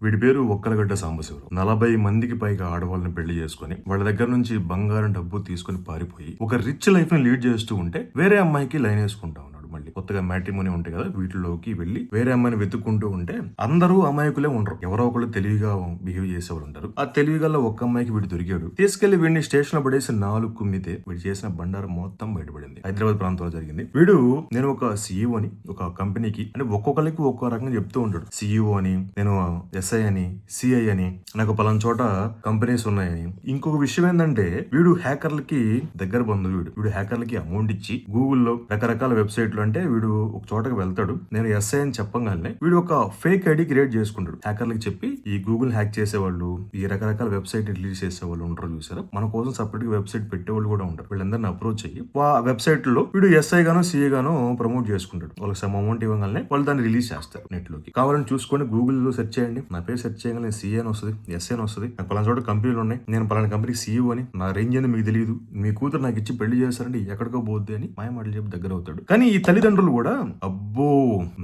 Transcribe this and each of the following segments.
వీడి పేరు ఒక్కలగడ్డ సాంబశివరావు. 40 మందికి పైగా ఆడవాళ్ళని పెళ్లి చేసుకుని వాళ్ళ దగ్గర నుంచి బంగారం డబ్బు తీసుకుని పారిపోయి ఒక రిచ్ లైఫ్ ని లీడ్ చేస్తూ ఉంటే వేరే అమ్మాయికి లైన్ వేసుకుంటా ఉన్నాడు. మళ్ళీ కొత్తగా మ్యాట్రిమోనీ ఉంటాయి కదా, వీటిలోకి వెళ్ళి వేరే అమ్మాయిని వెతుక్కుంటూ ఉంటే అందరూ అమాయకులే ఉండరు, ఎవరో ఒకళ్ళు తెలివిగా బిహేవ్ చేసేవాళ్ళు ఉంటారు. ఆ తెలివిగల ఒక్క అమ్మాయికి వీడు దొరికాడు. తీసుకెళ్లి వీడిని స్టేషన్ లో పడేసి 4 కుమ్మితే వీడు చేసిన బండారం మొత్తం బయటపడింది. హైదరాబాద్ ప్రాంతంలో జరిగింది. వీడు నేను ఒక CEO అని ఒక కంపెనీకి అంటే ఒక్కొక్కరికి ఒక్కో రకంగా చెప్తూ ఉంటాడు. CEO అని, నేను SI అని, CI అని, నాకు పలానా చోట కంపెనీస్ ఉన్నాయని. ఇంకొక విషయం ఏంటంటే వీడు హ్యాకర్లకి దగ్గర బంధువు. వీడు హ్యాకర్లకి అమౌంట్ ఇచ్చి గూగుల్లో రకరకాల వెబ్సైట్లు అంటే వీడు ఒక చోటకి వెళ్తాడు. నేను SI అని చెప్పగానే వీడు ఒక ఫేక్ ఐడి క్రియేట్ చేసుకుంటాడు. హ్యాకర్లకి చెప్పి ఈ గూగుల్ హ్యాక్ చేసేవాళ్ళు, ఈ రకరకాల వెబ్సైట్ రిలీజ్ చేసేవాళ్ళు ఉంటారు చూసారా, మన కోసం సపరేట్ గా వెబ్సైట్ పెట్టేవాళ్ళు కూడా ఉంటారు. వీళ్ళందరినీ అప్రోచ్ అయ్యి ఆ వెబ్సైట్ లో వీడు SI గానో CA గానో ప్రమోట్ చేసుకుంటాడు. వాళ్ళకి సమ్ అమౌంట్ ఇవ్వగానే వాళ్ళు దాన్ని రిలీజ్ చేస్తారు నెట్ లోకి. కావాలని చూసుకొని గూగుల్ లో సెర్చ్ చేయండి, నా పేరు సెర్చ్ చేయగానే CA అని వస్తుంది, SI అని వస్తుంది. నాకు పలానా చోట కంపెనీలు ఉన్నాయి, నేను పలానా కంపెనీకి CEO అని, నా రేంజ్ ఏంది మీకు తెలియదు, మీ కూతురు నాకు ఇచ్చి పెళ్లి చేస్తారంటే ఎక్కడికో పోద్ది అని మాయ మాటలు చెప్పి దగ్గర అవుతాడు. కానీ ఈ తల్లిదండ్రులు కూడా అబ్బో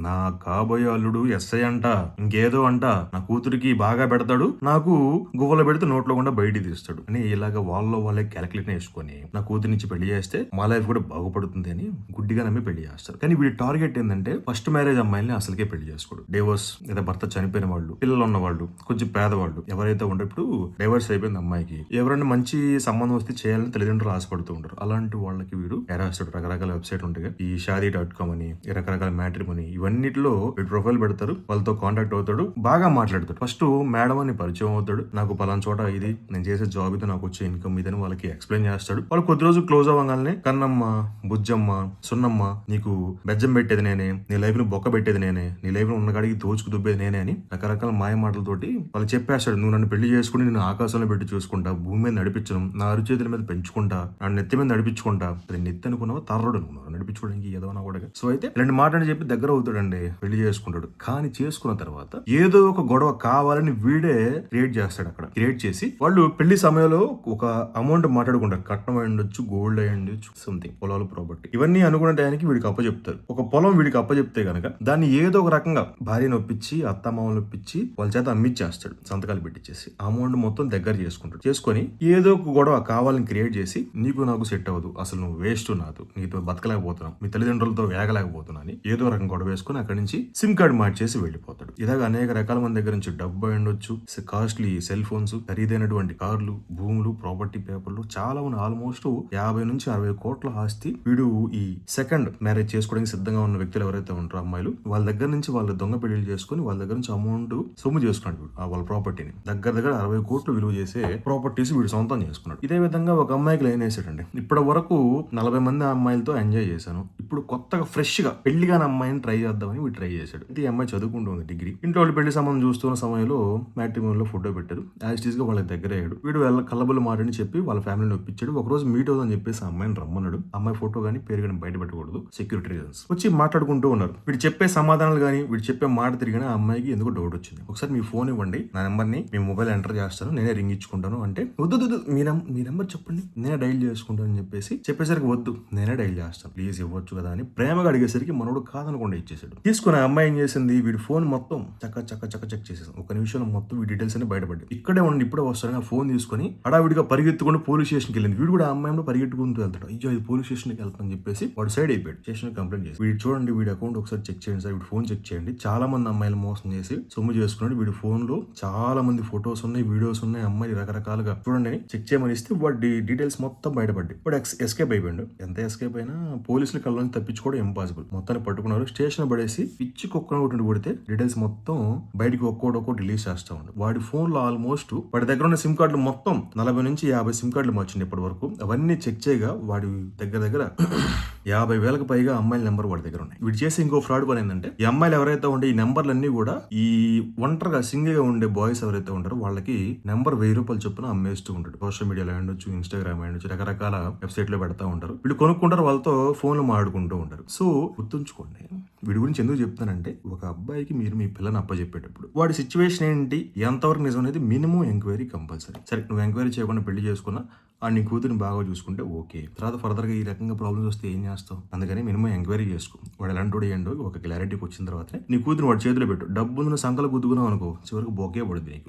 నా కాబోయే అల్లుడు SI అంట, ఇంకేదో అంట, నా కూతురికి బాగా పెడతాడు, నాకు గువ్వలో పెడితే నోట్లో కూడా బయటికి తీస్తాడు అని ఇలాగ వాళ్ళే క్యాలిక్యులేట్ వేసుకొని నా కూతురు నుంచి పెళ్లి చేస్తే మా లైఫ్ కూడా బాగుపడుతుంది అని గుడ్డిగా నమ్మి పెళ్లి చేస్తారు. కానీ వీడి టార్గెట్ ఏంటంటే ఫస్ట్ మ్యారేజ్ అమ్మాయిని అసలుకే పెళ్లి చేసుకోడు. డైవర్స్ లేదా భర్త చనిపోయిన వాళ్ళు, పిల్లలు ఉన్న వాళ్ళు, కొంచెం పేదవాళ్ళు ఎవరైతే ఉంటే ఇప్పుడు డైవర్స్ అయిపోయింది అమ్మాయికి, ఎవరైనా మంచి సంబంధం వస్తే చేయాలని తల్లిదండ్రులు ఆశపడుతూ ఉంటారు. అలాంటి వాళ్ళకి వీడు ఎరాస్తాడు. రకరకాల వెబ్సైట్ ఉంటాయి, ఈ Shaadi.com అని, రకరకాల మ్యాట్రిమోనీ, ఇవన్నిటిలో వీడు ప్రొఫైల్ పెడతారు, వాళ్ళతో కాంటాక్ట్ అవుతాడు, బాగా మాట్లాడతాడు. ఫస్ట్ మేడం అని పరిచయం అవుతాడు, నాకు పలానా చోట ఇది, నేను చేసే జాబ్ ఇది, నాకు వచ్చే ఇన్కమ్ ఇదని వాళ్ళకి ఎక్స్ప్లెయిన్ చేస్తాడు. వాళ్ళు కొద్ది రోజు క్లోజ్ అవ్వగానే కన్నమ్మ, బుజ్జమ్మ, సున్నమ్మ, నీకు బెజ్జం పెట్టేది నేనే, నీ లైఫ్ ను బొక్క పెట్టేది నేనే, నీ లైఫ్ ను ఉన్న కాడికి దోచుకు దుబ్బేది నేనే అని రకరకాల మాయ మాటలతోటి వాళ్ళు చెప్పేస్తాడు. నువ్వు నన్ను పెళ్లి చేసుకుని నేను ఆకాశంలో పెట్టి చూసుకుంటా, భూమి మీద నడిపించడం, నా అరుచేతుల మీద పెంచుకుంటా, నన్ను నెత్తి మీద నడిపించుకుంటా, అది నెత్తి అనుకున్నావా తర్రోడు అనుకున్నావు నడిపించుకోవడానికి ఏదో నా కూడా. సో అయితే రెండు మాటని చెప్పి దగ్గర అవుతాడండి, పెళ్లి చేసుకుంటాడు. కానీ చేసుకున్న తర్వాత ఏదో ఒక గొడవ కావాలని వీడే క్రియేట్ చేస్తాడు. అక్కడ క్రియేట్ చేసి వాళ్ళు పెళ్లి సమయంలో ఒక అమౌంట్ మాట్లాడుకుంటారు, కట్నం అయి ఉండొచ్చు, గోల్డ్ అయి ఉండొచ్చు, సంథింగ్ పొలాలు ప్రాపర్టీ, ఇవన్నీ అనుకునే టైంకి వీడికి అప్పచెప్తారు. ఒక పొలం వీడికి అప్పచెప్తే గనక దాన్ని ఏదో ఒక రకంగా భార్యను ఒప్పించి, అత్తమామలు ఒప్పించి వాళ్ళ చేత అమ్మిచ్చేస్తాడు, సంతకాలు పెట్టించేసి అమౌంట్ మొత్తం దగ్గర చేసుకుంటాడు. చేసుకొని ఏదో ఒక గొడవ కావాలని క్రియేట్ చేసి, నీకు నాకు సెట్ అవ్వదు, అసలు నువ్వు వేస్ట్, నాతో నీతో బతకలేకపోతున్నావు, మీ తల్లిదండ్రులతో వేగలేకపోతున్నా అని ఏదో రకం గొడవ వేసుకుని అక్కడి నుంచి సిమ్ కార్డ్ మార్చేసి వెళ్ళిపోతాడు. ఇలాగ అనేక రకాల మంది దగ్గర నుంచి డబ్బు అయి ఉండొచ్చు, కాస్ట్లీ సెల్ ఫోన్స్, ఖరీదైనటువంటి కార్లు, భూములు, ప్రాపర్టీ పేపర్లు, చాలా మంది ఆల్మోస్ట్ 50 నుంచి 60 కోట్ల ఆస్తి వీడు ఈ సెకండ్ మ్యారేజ్ చేసుకోవడానికి సిద్ధంగా ఉన్న వ్యక్తులు ఎవరైతే ఉంటారో అమ్మాయిలు, వాళ్ళ దగ్గర నుంచి వాళ్ళ దొంగ పెళ్లి చేసుకుని వాళ్ళ దగ్గర నుంచి అమౌంట్ సొమ్ము చేసుకున్నాడు వీడు. వాళ్ళ ప్రాపర్టీని దగ్గర 60 కోట్లు విలువ చేసే ప్రాపర్టీస్ వీడు సొంతం చేసుకున్నాడు. ఇదే విధంగా ఒక అమ్మాయికి లైన్ వేసాడండి. ఇప్పటి వరకు 40 మంది అమ్మాయిలతో ఎంజాయ్ చేశాను, ఇప్పుడు కొత్తగా ఫ్రెష్ గా పెళ్లిగాని అమ్మాయిని ట్రై చేద్దామని వీడు ట్రై చేశాడు. ఈ అమ్మాయి చదువుకుంటుంది డిగ్రీ. ఇంట్లో వాళ్ళు పెళ్లి సంబంధం చూస్తున్న సమయంలో మ్యాట్రిమోనీలో ఫోటో పెట్టారు, యాజ్ గా వాళ్ళకి దగ్గర అయ్యాడు. వీడు వాళ్ళ కళ్ళబుల్లి మాటని చెప్పి వాళ్ళ ఫ్యామిలీని ఒప్పించాడు. ఒక రోజు మీట్ అవుదని చెప్పేసి అమ్మాయిని రమ్మన్నాడు. అమ్మాయి ఫోటో గానీ పేరు కానీ బయట పెట్టకూడదు, సెక్యూరిటీ రీజన్స్. వచ్చి మాట్లాడుకుంటూ ఉన్నారు. వీడు చెప్పే సమాధానాలు కానీ వీడు చెప్పే మాట తిరిగినా ఆ అమ్మాయికి ఎందుకు డౌట్ వచ్చింది. ఒకసారి మీ ఫోన్ ఇవ్వండి, నా నెంబర్ని మీ మొబైల్ ఎంటర్ చేస్తాను, నేనే రింగ్ ఇచ్చుకుంటాను అంటే, వద్దు మీ నెంబర్ చెప్పండి, నేనే డైల్ చేసుకుంటాను అని చెప్పేసరికి వద్దు నేనే డైల్ చేస్తాను, ప్లీజ్ ఇవ్వచ్చు కదా అని ప్రేమగా అడిగేసరికి మనోడు కాదనకుండా ఇచ్చేసాడు. తీసుకుని ఆ అమ్మాయి ఏం చేసింది, వీడి ఫోన్ మొత్తం చక్క చెక్ చేసేసాం. ఒక నిమిషంలో మొత్తం వీడి డీటెయిల్స్ అన్ని బయటపడ్డాయి. ఇక్కడే ఉండి ఇప్పుడే వస్తాను ఫోన్ తీసుకుని హడావిడిగా పరిగెత్తుకుని పోలీస్ స్టేషన్కి వెళ్ళింది. వీడు కూడా ఆ అమ్మాయి పరిగెట్టుకుంటూ వెళ్తాడు. అయ్యో ఇది పోలీస్ స్టేషన్కి వెళ్తాను చెప్పేసి వాడు సైడ్ అయిపోయాడు. స్టేషన్ కంప్లైంట్ చేసి, వీడు చూడండి వీడి అకౌంట్ ఒకసారి చెక్ చేయండి సార్, వీడి ఫోన్ చెక్ చేయండి, చాలా మంది అమ్మాయిలు మోసం చేసి సొమ్ము చేసుకున్నాడు, వీడి ఫోన్ లో చాలా మంది ఫొటోస్ ఉన్నాయి, వీడియోస్ ఉన్నాయి, అమ్మాయి రకరకాలుగా చూడండి అని చెక్ చేయమని ఇస్తే వాడి డీటెయిల్స్ మొత్తం బయటపడ్డాయి. వాడు ఎస్కేప్ అయిపోయాడు. ఎంత ఎస్కేప్ అయినా పోలీసుల కళ్ళ నుంచి తప్పించుకోవడం ఇంపాసిబుల్. మొత్తాన్ని పట్టుకున్నారు, స్టేషన్ పడేసి పిచ్చి కుక్కను ఒకటి కొడితే డీటెయిల్స్ మొత్తం బయటికి ఒక్కోటి రిలీజ్ చేస్తా ఉండు. వాడి ఫోన్ లో ఆల్మోస్ట్ వాడి దగ్గర ఉన్న సిమ్ కార్డులు మొత్తం 40 నుంచి 50 సిమ్ కార్డులు మార్చింది ఇప్పటి వరకు. అవన్నీ చెక్ చేయగా వాడి దగ్గర 50,000కు పైగా అమ్మాయిల నెంబర్ వాడి దగ్గర ఉన్నాయి. వీడు చేసి ఇంకో ఫ్రాడ్ పని ఏంటంటే, ఈ అమ్మాయిలు ఎవరైతే ఉండే ఈ నెంబర్లన్నీ కూడా ఈ ఒంటరిగా సింగిల్ గా ఉండే బాయ్స్ ఎవరైతే ఉంటారో వాళ్ళకి నెంబర్ 1000 రూపాయలు చొప్పున అమ్మేస్తూ ఉంటాడు. సోషల్ మీడియాలో ఉండొచ్చు, ఇన్స్టాగ్రామ్ ఉండొచ్చు, రకరకాల వెబ్సైట్ లో పెడతా ఉంటారు. వీళ్ళు కొనుక్కుంటారు, వాళ్ళతో ఫోన్లు మాడుకుంటూ ఉంటారు. సో గుర్తుంచుకోండి, వీడి గురించి ఎందుకు చెప్తానంటే, ఒక అబ్బాయికి మీరు మీ పిల్లని అప్పచెప్పేటప్పుడు వాడి సిచ్యువేషన్ ఏంటి, ఎంతవరకు నిజం అనేది మినిమం ఎంక్వైరీ కంపల్సరీ. సరే నువ్వు ఎంక్వైరీ చేయకుండా పెళ్లి చేసుకున్నా ఆ నీ కూతురిని బాగా చూసుకుంటే ఓకే. తర్వాత ఫర్దర్‌గా ఈ రకంగా ప్రాబ్లమ్స్ వస్తే ఏం చేస్తావు? అందుకని మినిమమ్ ఎంక్వైరీ చేసుకో. వాడు ఎలాంటోడు ఏంటో ఒక క్లారిటీకి వచ్చిన తర్వాతనే నీ కూతురిని వాడి చేతిలో పెట్టు. డబ్బును సంకలో గుద్దుకున్నావు అనుకో చివరికి బొక్కే పడుద్ది నీకు.